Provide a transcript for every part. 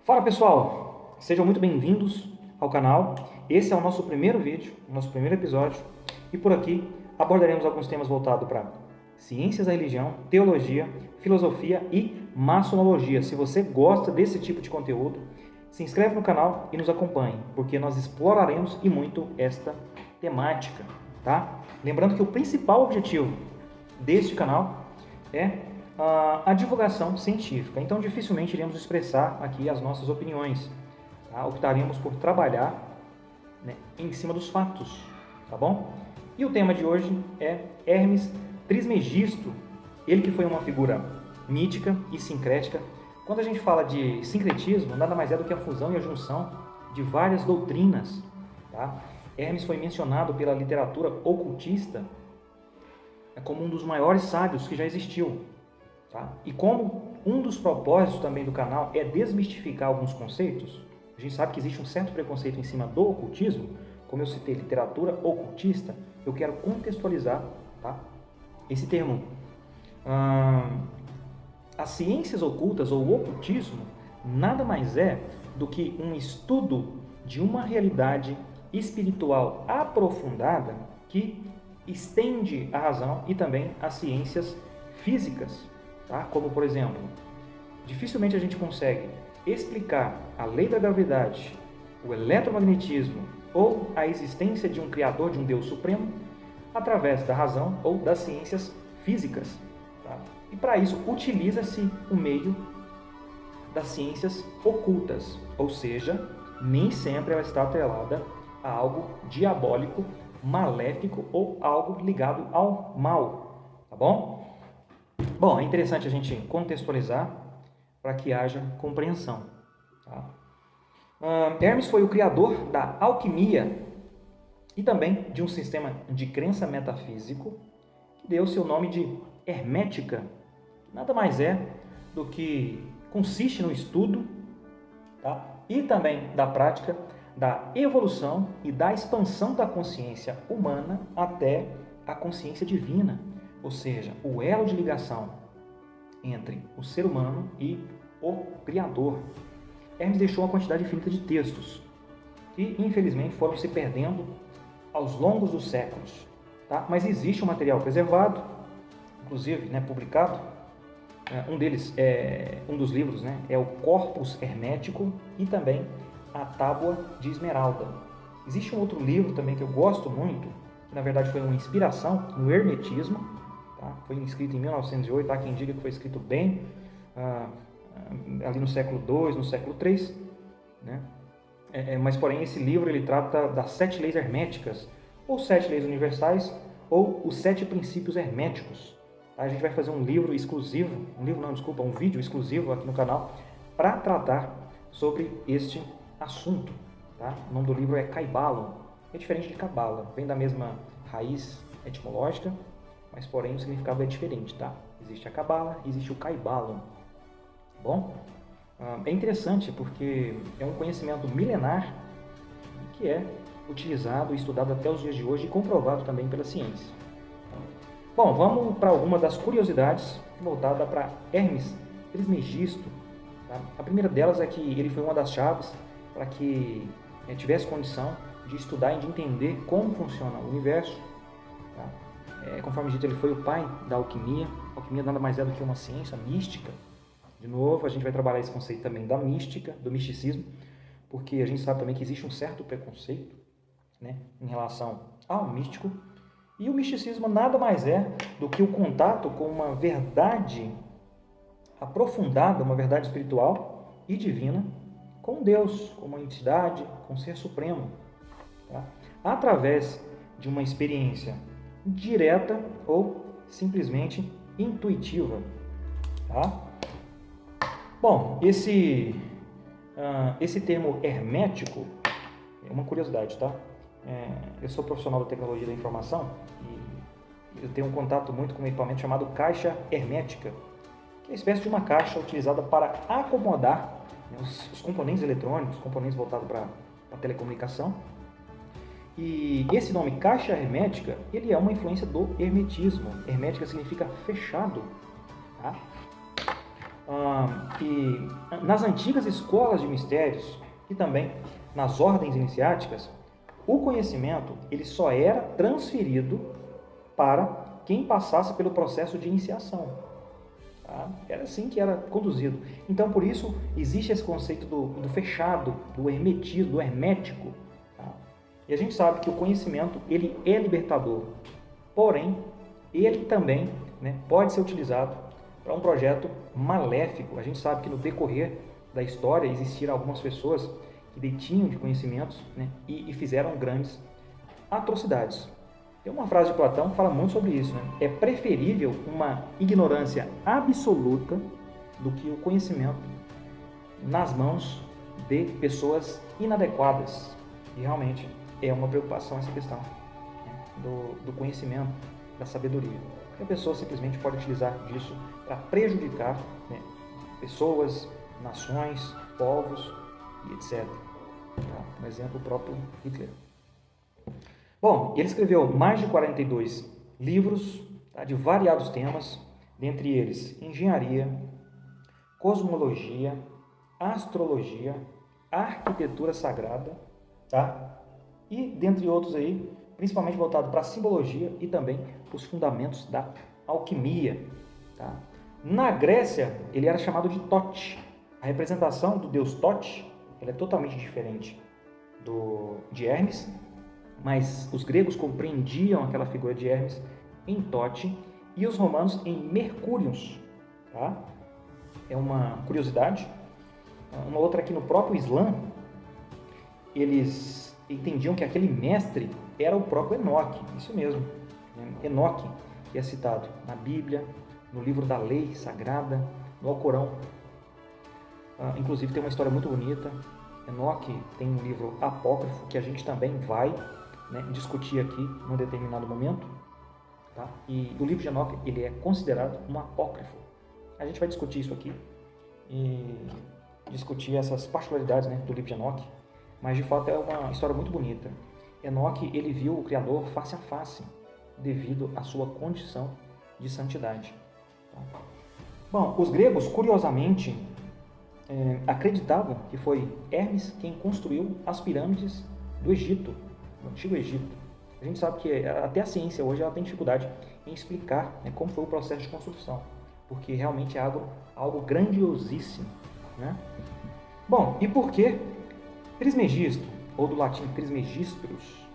Fala pessoal, sejam muito bem-vindos ao canal. Esse é o nosso primeiro vídeo, o nosso primeiro episódio, e por aqui abordaremos alguns temas voltados para ciências da religião, teologia, filosofia e maçonologia. Se você gosta desse tipo de conteúdo, se inscreve no canal e nos acompanhe, porque nós exploraremos e muito esta temática, tá? Lembrando que o principal objetivo deste canal é a divulgação científica. Então, dificilmente iremos expressar aqui as nossas opiniões. Tá? Optaremos por trabalhar, né, em cima dos fatos, tá bom? E o tema de hoje é Hermes Trismegisto, ele que foi uma figura mítica e sincrética. Quando a gente fala de sincretismo, nada mais é do que a fusão e a junção de várias doutrinas. Tá? Hermes foi mencionado pela literatura ocultista como um dos maiores sábios que já existiu. Tá? E como um dos propósitos também do canal é desmistificar alguns conceitos, a gente sabe que existe um certo preconceito em cima do ocultismo, como eu citei literatura ocultista, eu quero contextualizar, tá, esse termo. As ciências ocultas ou ocultismo nada mais é do que um estudo de uma realidade espiritual aprofundada que estende a razão e também as ciências físicas. Tá? Como, por exemplo, dificilmente a gente consegue explicar a lei da gravidade, o eletromagnetismo ou a existência de um Criador, de um Deus Supremo, através da razão ou das ciências físicas. Tá? E para isso utiliza-se o meio das ciências ocultas, ou seja, nem sempre ela está atrelada a algo diabólico, maléfico ou algo ligado ao mal. Tá bom? Bom, é interessante a gente contextualizar para que haja compreensão. Tá? Hermes foi o criador da alquimia e também de um sistema de crença metafísico que deu seu nome de hermética, que nada mais é do que consiste no estudo, tá? E também da prática da evolução e da expansão da consciência humana até a consciência divina. Ou seja, o elo de ligação entre o ser humano e o Criador. Hermes deixou uma quantidade infinita de textos que, infelizmente, foram se perdendo aos longos dos séculos. Tá? Mas existe um material preservado, inclusive, né, publicado. Um dos livros, né, é o Corpus Hermético e também a Tábua de Esmeralda. Existe um outro livro também que eu gosto muito, que na verdade foi uma inspiração no hermetismo. Tá? Foi escrito em 1908, há quem diga que foi escrito bem, ali no século II, no século III. Né? Mas, porém, esse livro ele trata das 7 leis herméticas, ou 7 leis universais, ou os 7 princípios herméticos. Tá? A gente vai fazer um livro exclusivo, um vídeo exclusivo aqui no canal, para tratar sobre este assunto. Tá? O nome do livro é Kybalion. É diferente de Cabala, vem da mesma raiz etimológica, mas porém o significado é diferente, tá? Existe a Cabala e existe o Kybalion. Bom, é interessante porque é um conhecimento milenar que é utilizado e estudado até os dias de hoje e comprovado também pela ciência. Bom, vamos para alguma das curiosidades voltada para Hermes Trismegisto. Tá? A primeira delas é que ele foi uma das chaves para que tivesse condição de estudar e de entender como funciona o universo. Tá? Conforme dito, ele foi o pai da alquimia. A alquimia nada mais é do que uma ciência mística. De novo, a gente vai trabalhar esse conceito também da mística, do misticismo, porque a gente sabe também que existe um certo preconceito, né, em relação ao místico. E o misticismo nada mais é do que o contato com uma verdade aprofundada, uma verdade espiritual e divina, com Deus, com uma entidade, com um ser supremo. Tá? Através de uma experiência direta ou simplesmente intuitiva. Tá? Bom, esse termo hermético é uma curiosidade, tá? Eu sou profissional da tecnologia da informação e eu tenho um contato muito com um equipamento chamado caixa hermética, que é uma espécie de uma caixa utilizada para acomodar, né, os componentes eletrônicos, componentes voltados para a telecomunicação. E esse nome caixa hermética, ele é uma influência do hermetismo. Hermética significa fechado. Tá? E nas antigas escolas de mistérios e também nas ordens iniciáticas, o conhecimento ele só era transferido para quem passasse pelo processo de iniciação. Tá? Era assim que era conduzido. Então, por isso, existe esse conceito do fechado, do hermetismo, do hermético. Tá? E a gente sabe que o conhecimento ele é libertador, porém, ele também, né, pode ser utilizado para um projeto maléfico. A gente sabe que no decorrer da história existiram algumas pessoas que detinham de conhecimentos, né, e fizeram grandes atrocidades. Tem uma frase de Platão que fala muito sobre isso, né? É preferível uma ignorância absoluta do que o conhecimento nas mãos de pessoas inadequadas. E realmente é uma preocupação essa questão, né, do conhecimento, da sabedoria. Porque a pessoa simplesmente pode utilizar disso para prejudicar, né, pessoas, nações, povos e etc. Tá? Um exemplo, o próprio Hitler. Bom, ele escreveu mais de 42 livros, tá, de variados temas, dentre eles engenharia, cosmologia, astrologia, arquitetura sagrada, tá? E dentre outros aí, principalmente voltado para a simbologia e também os fundamentos da alquimia, tá? Na Grécia, ele era chamado de Tote. A representação do deus Tote, ela é totalmente diferente de Hermes, mas os gregos compreendiam aquela figura de Hermes em Tote e os romanos em Mercúrios. Tá? É uma curiosidade. Uma outra aqui no próprio Islã, eles entendiam que aquele mestre era o próprio Enoque, isso mesmo, Enoque, que é citado na Bíblia, no livro da Lei Sagrada, no Alcorão. Inclusive tem uma história muito bonita. Enoque tem um livro apócrifo que a gente também vai, né, discutir aqui num determinado momento, tá? E o livro de Enoque ele é considerado um apócrifo. A gente vai discutir isso aqui e discutir essas particularidades, né, do livro de Enoque, mas de fato é uma história muito bonita. Enoque ele viu o Criador face a face devido à sua condição de santidade. Tá? Bom, os gregos curiosamente acreditavam que foi Hermes quem construiu as pirâmides do Egito, no Antigo Egito. A gente sabe que até a ciência hoje ela tem dificuldade em explicar, né, como foi o processo de construção, porque realmente é algo grandiosíssimo. Né? Bom, e por que Trismegisto, ou do latim Trismegistros?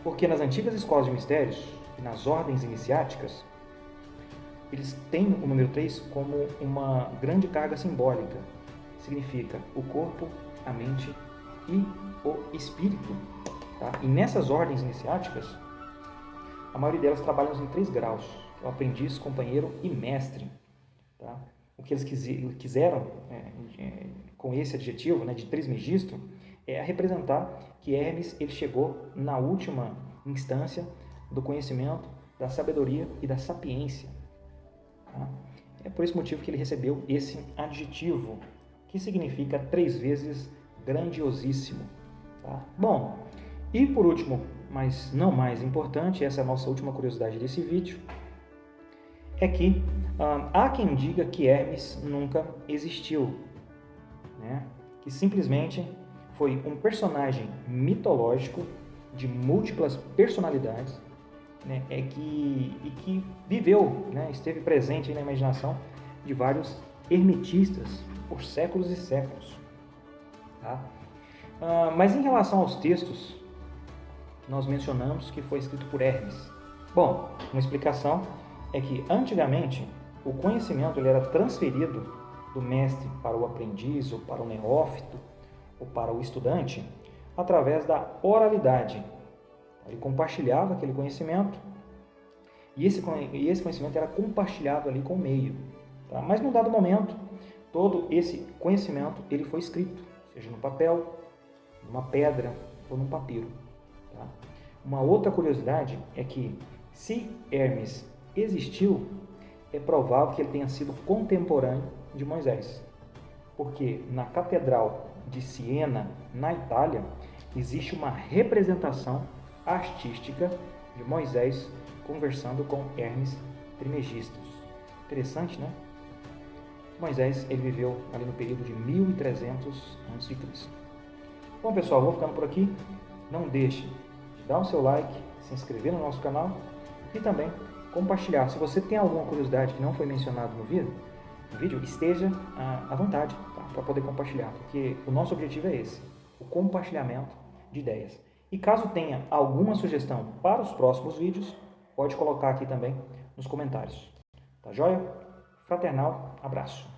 Porque nas antigas escolas de mistérios e nas ordens iniciáticas, eles têm o número 3 como uma grande carga simbólica. Significa o corpo, a mente e o espírito. Tá? E nessas ordens iniciáticas, a maioria delas trabalham em 3 graus, o aprendiz, companheiro e mestre. Tá? O que eles quiseram com esse adjetivo, né, de Trismegisto, é representar que Hermes ele chegou na última instância do conhecimento, da sabedoria e da sapiência. Tá? É por esse motivo que ele recebeu esse adjetivo, que significa 3 vezes grandiosíssimo. Tá? Bom, e por último, mas não mais importante, essa é a nossa última curiosidade desse vídeo, é que há quem diga que Hermes nunca existiu, né? Que simplesmente foi um personagem mitológico de múltiplas personalidades, né? que viveu, né? Esteve presente na imaginação de vários hermetistas por séculos e séculos. Tá? Mas em relação aos textos, nós mencionamos que foi escrito por Hermes. Bom, uma explicação é que antigamente o conhecimento ele era transferido do mestre para o aprendiz, ou para o neófito, ou para o estudante, através da oralidade. Ele compartilhava aquele conhecimento e esse conhecimento era compartilhado ali com o meio. Tá? Mas num dado momento, todo esse conhecimento ele foi escrito, seja no papel, numa pedra ou num papiro. Tá? Uma outra curiosidade é que se Hermes existiu, é provável que ele tenha sido contemporâneo de Moisés, porque na Catedral de Siena, na Itália, existe uma representação artística de Moisés conversando com Hermes Trismegistus. Interessante, né? Moisés, ele viveu ali no período de 1300 a.C. Bom, pessoal, vou ficando por aqui. Não deixe de dar o seu like, se inscrever no nosso canal e também compartilhar. Se você tem alguma curiosidade que não foi mencionado no vídeo, esteja à vontade, tá? Para poder compartilhar, porque o nosso objetivo é esse, o compartilhamento de ideias. E caso tenha alguma sugestão para os próximos vídeos, pode colocar aqui também nos comentários. Tá joia? Fraternal abraço.